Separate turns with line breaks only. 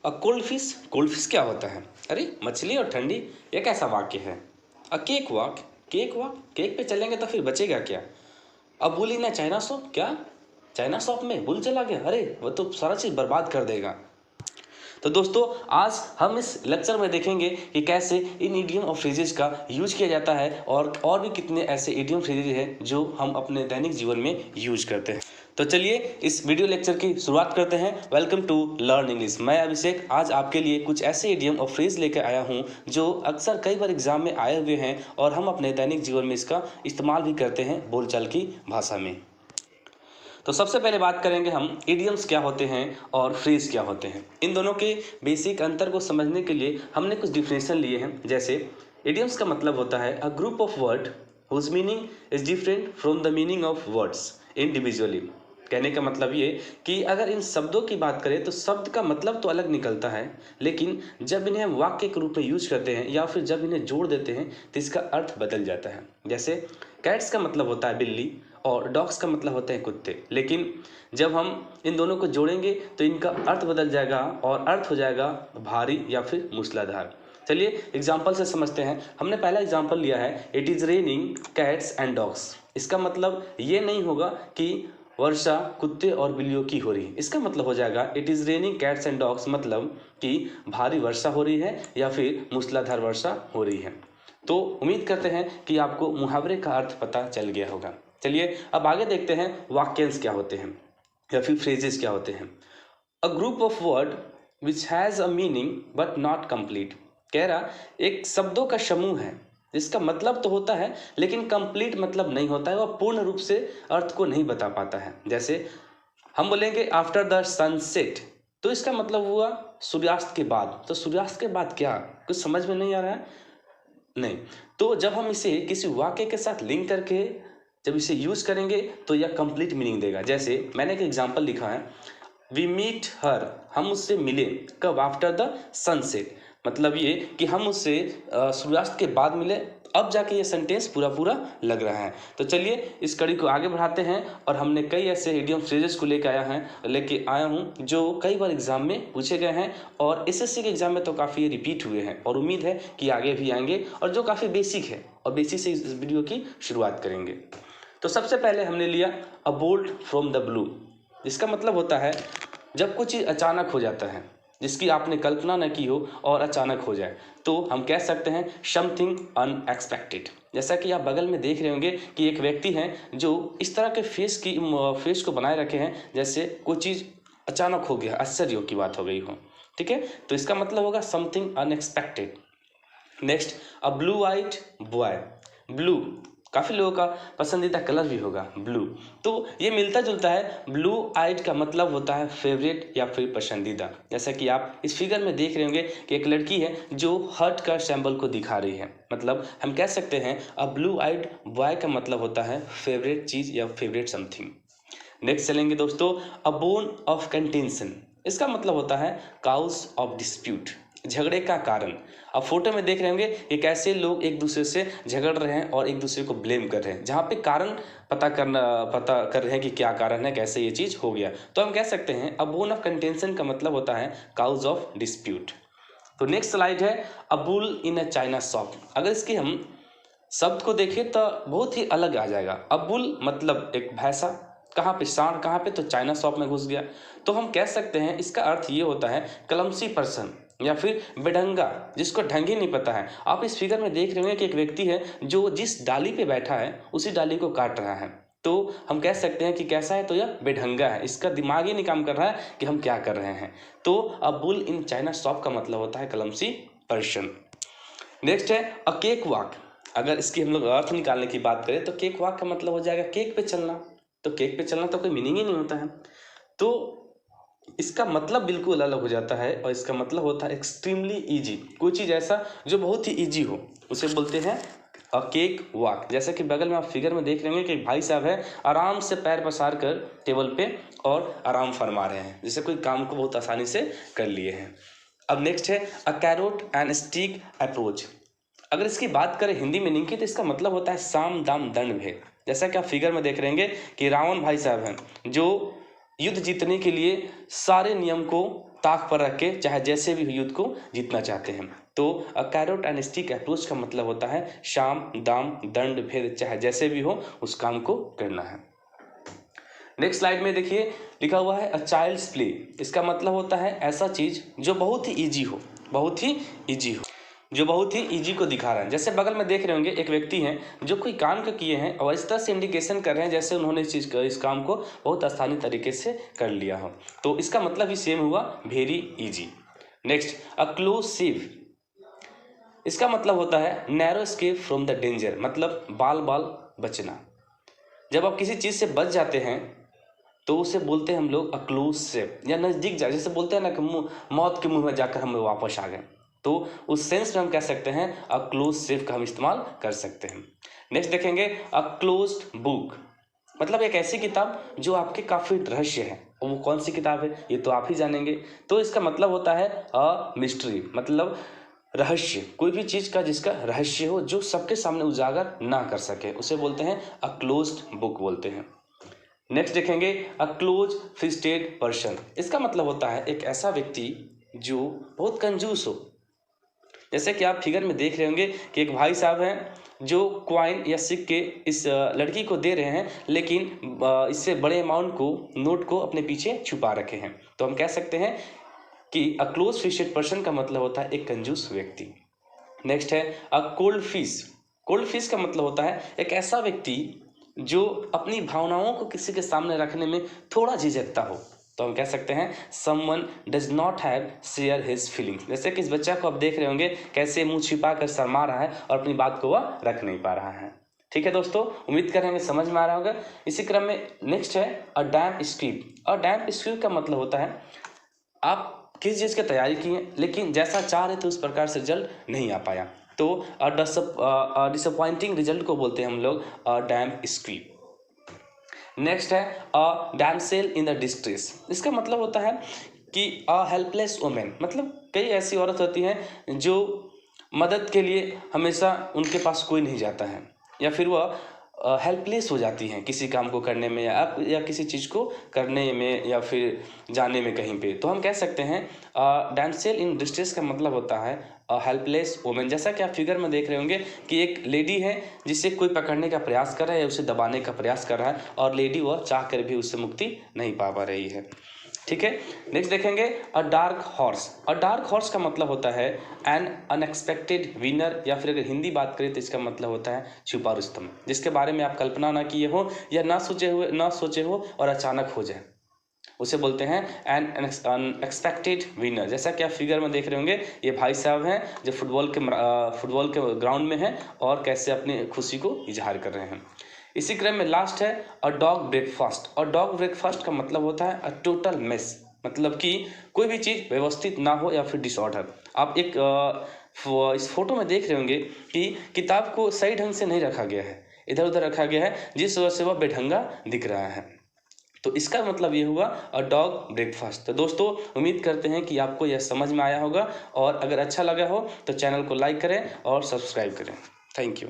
Cold fish क्या होता है? अरे मछली और ठंडी, ये कैसा वाक्य है? अ cake walk, cake walk, cake पे चलेंगे तो फिर बचेगा क्या? अब बुल इन चाइना शॉप, क्या चाइना शॉप में बुल चला गया? अरे वो तो सारा चीज़ बर्बाद कर देगा। तो दोस्तों आज हम इस लेक्चर में देखेंगे कि कैसे इन इडियम और फ्रेजेज का यूज किया जाता है और भी कितने ऐसे इडियम फ्रेजेज हैं जो हम अपने दैनिक जीवन में यूज करते हैं। तो चलिए इस वीडियो लेक्चर की शुरुआत करते हैं। Welcome to learn English. मैं अभिषेक आज आपके लिए कुछ ऐसे इडियम और फ्रेज लेकर आया हूं जो अक्सर कई बार एग्जाम में आए हुए हैं और हम अपने दैनिक जीवन में इसका इस्तेमाल भी करते हैं बोलचाल की भाषा में। तो सबसे पहले बात करेंगे हम इडियम्स क्या होते हैं और फ्रेज क्या होते हैं। इन दोनों के बेसिक अंतर को समझने के लिए हमने कुछ डिफिनेशन लिए हैं। जैसे इडियम्स का मतलब होता है a group of word whose meaning is different from the meaning of words individually. कहने का मतलब ये कि अगर इन शब्दों की बात करें तो शब्द का मतलब तो अलग निकलता है, लेकिन जब इन्हें हम वाक्य के रूप में यूज करते हैं या फिर जब इन्हें जोड़ देते हैं तो इसका अर्थ बदल जाता है। जैसे कैट्स का मतलब होता है बिल्ली और डॉग्स का मतलब होते हैं कुत्ते, लेकिन जब हम इन दोनों को जोड़ेंगे तो इनका अर्थ बदल जाएगा और अर्थ हो जाएगा भारी या फिर मूसलाधार। चलिए एग्जाम्पल से समझते हैं। हमने पहला एग्जाम्पल लिया है it is raining cats and dogs. इसका मतलब ये नहीं होगा कि वर्षा कुत्ते और बिल्लियों की हो रही है। इसका मतलब हो जाएगा it is raining cats and dogs, मतलब कि भारी वर्षा हो रही है या फिर मूसलाधार वर्षा हो रही है। तो उम्मीद करते हैं कि आपको मुहावरे का अर्थ पता चल गया होगा। चलिए अब आगे देखते हैं वाक्यांश क्या होते हैं या फिर फ्रेजेस क्या होते हैं। अ group of word which has a meaning but not complete. कह रहा एक शब्दों का समूह है जिसका मतलब तो होता है लेकिन कंप्लीट मतलब नहीं होता है, वह पूर्ण रूप से अर्थ को नहीं बता पाता है। जैसे हम बोलेंगे आफ्टर द सनसेट, तो इसका मतलब हुआ सूर्यास्त के बाद। तो सूर्यास्त के बाद क्या, कुछ समझ में नहीं आ रहा है? नहीं। तो जब हम इसे किसी वाक्य के साथ लिंक करके जब इसे यूज करेंगे तो यह कंप्लीट मीनिंग देगा। जैसे मैंने एक एग्जांपल लिखा है वी मीट हर, हम उससे मिले कब? आफ्टर द सनसेट, मतलब ये कि हम उससे सूर्यास्त के बाद मिले। अब जाके ये सेंटेंस पूरा पूरा लग रहा है। तो चलिए इस कड़ी को आगे बढ़ाते हैं और हमने कई ऐसे इडियम फ्रेजेस को लेके आया हूँ जो कई बार एग्जाम में पूछे गए हैं और एसएससी के एग्जाम में तो काफ़ी रिपीट हुए हैं और उम्मीद है कि आगे भी आएंगे और जो काफ़ी बेसिक है, और बेसिक से इस वीडियो की शुरुआत करेंगे। तो सबसे पहले हमने लिया अ बोल्ट फ्रॉम द ब्लू। इसका मतलब होता है जब कुछ चीज़ अचानक हो जाता है जिसकी आपने कल्पना न की हो और अचानक हो जाए, तो हम कह सकते हैं समथिंग अनएक्सपेक्टेड। जैसा कि आप बगल में देख रहे होंगे कि एक व्यक्ति हैं जो इस तरह के फेस को बनाए रखे हैं जैसे कोई चीज़ अचानक हो गया, आश्चर्य की बात हो गई हो। ठीक है, तो इसका मतलब होगा समथिंग अनएक्सपेक्टेड। नेक्स्ट अ ब्लू आइड बॉय। ब्लू काफ़ी लोगों का पसंदीदा कलर भी होगा ब्लू, तो ये मिलता जुलता है। ब्लू आइड का मतलब होता है फेवरेट या फिर पसंदीदा। जैसा कि आप इस फिगर में देख रहे होंगे कि एक लड़की है जो हार्ट का सिंबल को दिखा रही है, मतलब हम कह सकते हैं अ ब्लू आइड बॉय का मतलब होता है फेवरेट चीज़ या फेवरेट समथिंग। नेक्स्ट चलेंगे दोस्तों अ बोन ऑफ कंटेंशन। इसका मतलब होता है काउज ऑफ डिस्प्यूट, झगड़े का कारण। अब फोटो में देख रहे होंगे कि कैसे लोग एक दूसरे से झगड़ रहे हैं और एक दूसरे को ब्लेम कर रहे हैं, जहाँ पे कारण पता कर रहे हैं कि क्या कारण है, कैसे ये चीज़ हो गया। तो हम कह सकते हैं अ बोन ऑफ कंटेंशन का मतलब होता है काउज ऑफ डिस्प्यूट। तो नेक्स्ट स्लाइड है a bull in a China shop. अगर इसकी हम शब्द को देखें तो बहुत ही अलग आ जाएगा। अब बुल मतलब एक भैंसा, कहाँ पे सांड, कहाँ पे? तो चाइना शॉप में घुस गया। तो हम कह सकते हैं इसका अर्थ ये होता है क्लमसी पर्सन या फिर बेढंगा, जिसको ढंग ही नहीं पता है। आप इस फिगर में देख रहे होंगे कि एक व्यक्ति है जो जिस डाली पे बैठा है उसी डाली को काट रहा है। तो हम कह सकते हैं कि कैसा है? तो यह बेढंगा है, इसका दिमाग ही नहीं काम कर रहा है कि हम क्या कर रहे हैं। तो अब बुल इन चाइना शॉप का मतलब होता है क्लमसी पर्सन। नेक्स्ट है अ केक वॉक। अगर इसकी हम लोग अर्थ निकालने की बात करें तो केक वॉक का मतलब हो जाएगा केक पे चलना। तो केक पे चलना तो कोई मीनिंग ही नहीं होता है, तो इसका मतलब बिल्कुल अलग हो जाता है और इसका मतलब होता है एक्सट्रीमली इजी। कोई चीज़ ऐसा जो बहुत ही इजी हो उसे बोलते हैं अ केक वॉक। जैसे कि बगल में आप फिगर में देख रहे होंगे कि एक भाई साहब है आराम से पैर पसार कर टेबल पे और आराम फरमा रहे हैं, जैसे कोई काम को बहुत आसानी से कर लिए हैं। अब नेक्स्ट है अ कैरोट एंड स्टिक अप्रोच। अगर इसकी बात करें हिंदी मीनिंग की तो इसका मतलब होता है साम दाम दंड भेद। जैसा कि आप फिगर में देख रहेंगे कि रावण भाई साहब हैं जो युद्ध जीतने के लिए सारे नियम को ताक पर रख के चाहे जैसे भी युद्ध को जीतना चाहते हैं। तो अ कैरोट एंड स्टिक अप्रोच का मतलब होता है साम दाम दंड भेद, चाहे जैसे भी हो उस काम को करना है। नेक्स्ट स्लाइड में देखिए लिखा हुआ है अ चाइल्ड्स प्ले। इसका मतलब होता है ऐसा चीज जो बहुत ही ईजी हो, बहुत ही ईजी हो, जो बहुत ही ईजी को दिखा रहा है। जैसे बगल में देख रहे होंगे एक व्यक्ति हैं जो कोई काम को किए हैं और इस तरह से इंडिकेशन कर रहे हैं जैसे उन्होंने इस काम को बहुत आसानी तरीके से कर लिया हो। तो इसका मतलब ही सेम हुआ very easy. Next a close save. इसका मतलब होता है narrow escape from the danger, मतलब बाल बाल बचना। जब आप किसी चीज़ से बच जाते हैं तो उसे बोलते हैं हम लोग अ क्लोज सेव, या नज़दीक जा, जैसे बोलते हैं ना कि मौत के मुंह में जाकर हम वापस आ गए। तो उस सेंस में हम कह सकते हैं अ क्लोज सेव का हम इस्तेमाल कर सकते हैं। नेक्स्ट देखेंगे अ क्लोज्ड बुक, मतलब एक ऐसी किताब जो आपके काफ़ी रहस्य है। और वो कौन सी किताब है ये तो आप ही जानेंगे। तो इसका मतलब होता है अ मिस्ट्री, मतलब रहस्य, कोई भी चीज़ का जिसका रहस्य हो जो सबके सामने उजागर ना कर सके उसे बोलते हैं अ क्लोज्ड बुक बोलते हैं। नेक्स्ट देखेंगे अ क्लोज फिस्टेड पर्सन। इसका मतलब होता है एक ऐसा व्यक्ति जो बहुत कंजूस हो। जैसे कि आप फिगर में देख रहे होंगे कि एक भाई साहब हैं जो क्वाइन या सिक्के इस लड़की को दे रहे हैं, लेकिन इससे बड़े अमाउंट को, नोट को अपने पीछे छुपा रखे हैं। तो हम कह सकते हैं कि अ क्लोज फिस्टेड पर्सन का मतलब होता है एक कंजूस व्यक्ति। नेक्स्ट है a cold fish. Cold fish का मतलब होता है एक ऐसा व्यक्ति जो अपनी भावनाओं को किसी के सामने रखने में थोड़ा झिझकता हो। तो हम कह सकते हैं someone does not have share his feelings. जैसे कि इस बच्चा को आप देख रहे होंगे कैसे मुंह छिपा कर शर्मा रहा है और अपनी बात को वह रख नहीं पा रहा है। ठीक है दोस्तों, उम्मीद करेंगे समझ में आ रहा होगा। इसी क्रम में नेक्स्ट है अ डैम्प स्क्रिप्ट। और डैम्प स्क्रिप्ट का मतलब होता है आप किसी चीज़ की तैयारी की है लेकिन जैसा चाह रहे थे उस प्रकार से रिजल्ट नहीं आ पाया, तो डिसअपॉइंटिंग रिजल्ट को बोलते हैं हम लोग डैम्प स्क्रिप्ट। नेक्स्ट है अ डैमसेल इन द डिस्ट्रेस। इसका मतलब होता है कि अ हेल्पलेस वुमेन, मतलब कई ऐसी औरत होती हैं जो मदद के लिए हमेशा उनके पास कोई नहीं जाता है, या फिर वह हेल्पलेस हो जाती हैं किसी काम को करने में या किसी चीज़ को करने में या फिर जाने में कहीं पे। तो हम कह सकते हैं डैमसेल इन डिस्ट्रेस का मतलब होता है हेल्पलेस वुमेन। जैसा कि आप फिगर में देख रहे होंगे कि एक लेडी है जिसे कोई पकड़ने का प्रयास कर रहा है या उसे दबाने का प्रयास कर रहा है और लेडी वह चाह कर भी उससे मुक्ति नहीं पा रही है। ठीक है, नेक्स्ट देखेंगे अ डार्क हॉर्स। अ डार्क हॉर्स का मतलब होता है एन अनएक्सपेक्टेड विनर, या फिर अगर हिंदी बात करें तो इसका मतलब होता है छुपा रुस्तम, जिसके बारे में आप कल्पना ना किए हो या ना सोचे हो और अचानक हो जाए, उसे बोलते हैं एन अनएक्सपेक्टेड विनर। जैसा कि आप फिगर में देख रहे होंगे ये भाई साहब हैं जो फुटबॉल के ग्राउंड में हैं और कैसे अपनी खुशी को इजहार कर रहे हैं। इसी क्रम में लास्ट है अ डॉग ब्रेकफास्ट। और डॉग ब्रेकफास्ट का मतलब होता है अ टोटल मेस, मतलब कि कोई भी चीज़ व्यवस्थित ना हो या फिर डिसऑर्डर। आप एक इस फोटो में देख रहे होंगे कि किताब को सही ढंग से नहीं रखा गया है, इधर उधर रखा गया है जिस वजह से वह बेढंगा दिख रहा है। तो इसका मतलब ये हुआ अ डॉग ब्रेकफास्ट। तो दोस्तों उम्मीद करते हैं कि आपको यह समझ में आया होगा, और अगर अच्छा लगा हो तो चैनल को लाइक करें और सब्सक्राइब करें। Thank you.